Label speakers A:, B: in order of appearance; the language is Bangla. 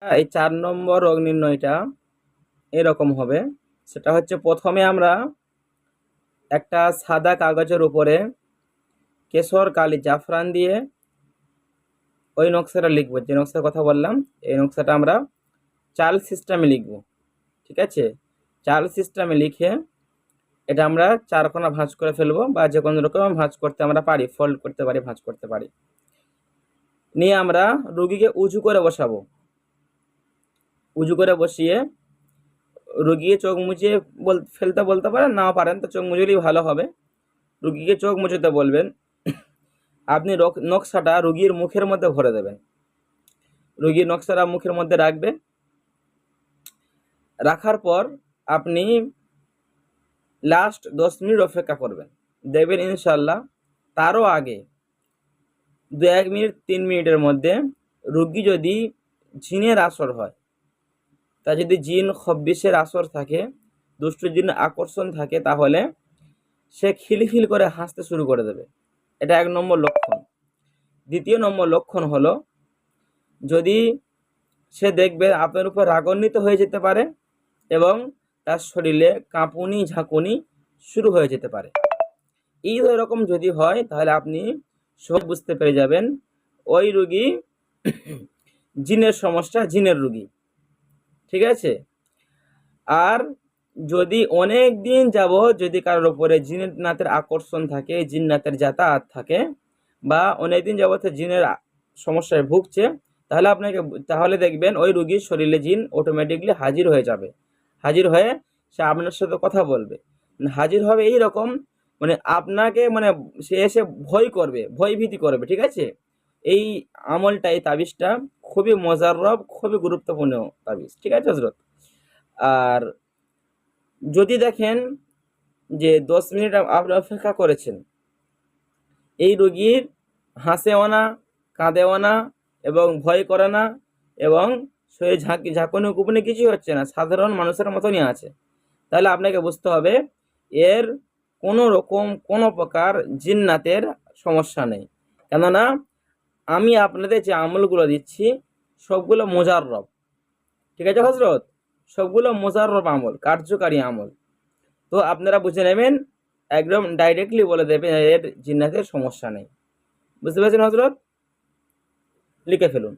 A: এই 4 নম্বর রোগ নির্ণয়টা এরকম হবে। সেটা হচ্ছে, প্রথমে আমরা একটা সাদা কাগজের উপরে কেশর, কালি, জাফরান দিয়ে ওই নকশাটা লিখব। যে নকশার কথা বললাম, এই নকশাটা আমরা চাল সিস্টেমে লিখব। ঠিক আছে? চাল সিস্টেমে লিখে এটা আমরা 4 কোণা ভাঁজ করে ফেলবো, বা যে কোনো রকম ভাঁজ করতে আমরা পারি, ফোল্ড করতে পারি, ভাঁজ করতে পারি। নিয়ে আমরা রুগীকে উঁচু করে বসাবো। উঁচু করে বসিয়ে রুগীকে চোখ মুছিয়ে ফেলতে বলতে পারেন, নাও পারেন তো চোখ মুছলেই ভালো হবে। রুগীকে চোখ মুছতে বলবেন। আপনি নকশাটা রুগীর মুখের মধ্যে ভরে দেবেন। রুগীর নকশাটা মুখের মধ্যে রাখবে। রাখার পর আপনি লাস্ট 10 মিনিট অপেক্ষা করবেন। দেখবেন ইনশাল্লাহ তারও আগে 2-1 মিনিট 3 মিনিটের মধ্যে রুগী যদি জিনের আসর হয়, তা যদি জিন খব্বিসের আসর থাকে, দুষ্ট জিন আকর্ষণ থাকে, তাহলে সে খিলখিল করে হাসতে শুরু করে দেবে। এটা 1 নম্বর লক্ষণ। দ্বিতীয় নম্বর লক্ষণ হলো, যদি সে দেখবে আপনার উপর রাগান্বিত হয়ে যেতে পারে এবং তার শরীরে কাঁপুনি ঝাঁকুনি শুরু হয়ে যেতে পারে। এই রকম যদি হয়, তাহলে আপনি সহজ বুঝতে পেরে যাবেন ওই রুগী জিনের সমস্যা, জিনের রুগী। ঠিক আছে? আর যদি অনেক দিন যাবত যদি কারোর উপরে জিন্নাতের আকর্ষণ থাকে, জিন্নাতের যাতায়াত থাকে, বা অনেক দিন যাবত জিনের সমস্যায় ভুগছে, তাহলে দেখবেন ওই রুগীর শরীরে জিন অটোমেটিকলি হাজির হয়ে যাবে। হাজির হয়ে সে আপনার সাথে কথা বলবে। হাজির হবে এই রকম, মানে আপনাকে, মানে সে এসে ভয় করবে, ভয় ভীতি করবে। ঠিক আছে? এই আমলটা, এই তাবিজটা খুবই মোজাররব, খুবই গুরুত্বপূর্ণ তাবিজ। ঠিক আছে হযরত? আর যদি দেখেন যে 10 মিনিট আপনি অপেক্ষা করেছেন, এই রোগীর হাসেও না, কাঁদেও না, এবং ভয় করে না, এবং শরীরে ঝাঁকুনি কুপুনি কিছুই হচ্ছে না, সাধারণ মানুষের মতনই আছে, তাহলে আপনাকে বুঝতে হবে এর কোনো রকম কোনো প্রকার জিন্নাতের সমস্যা নেই। কেননা আমি আপনাদের যে আমলগুলো দিচ্ছি সবগুলো মোজাররব। ঠিক আছে হযরত? সবগুলো মোজাররব আমল, কার্যকারী আমল। তো আপনারা বুঝে নেবেন, একদম ডাইরেক্টলি বলে দেবেন এর জিন্নাতের সমস্যা নেই। বুঝতে পেরেছেন হযরত? লিখে ফেলুন।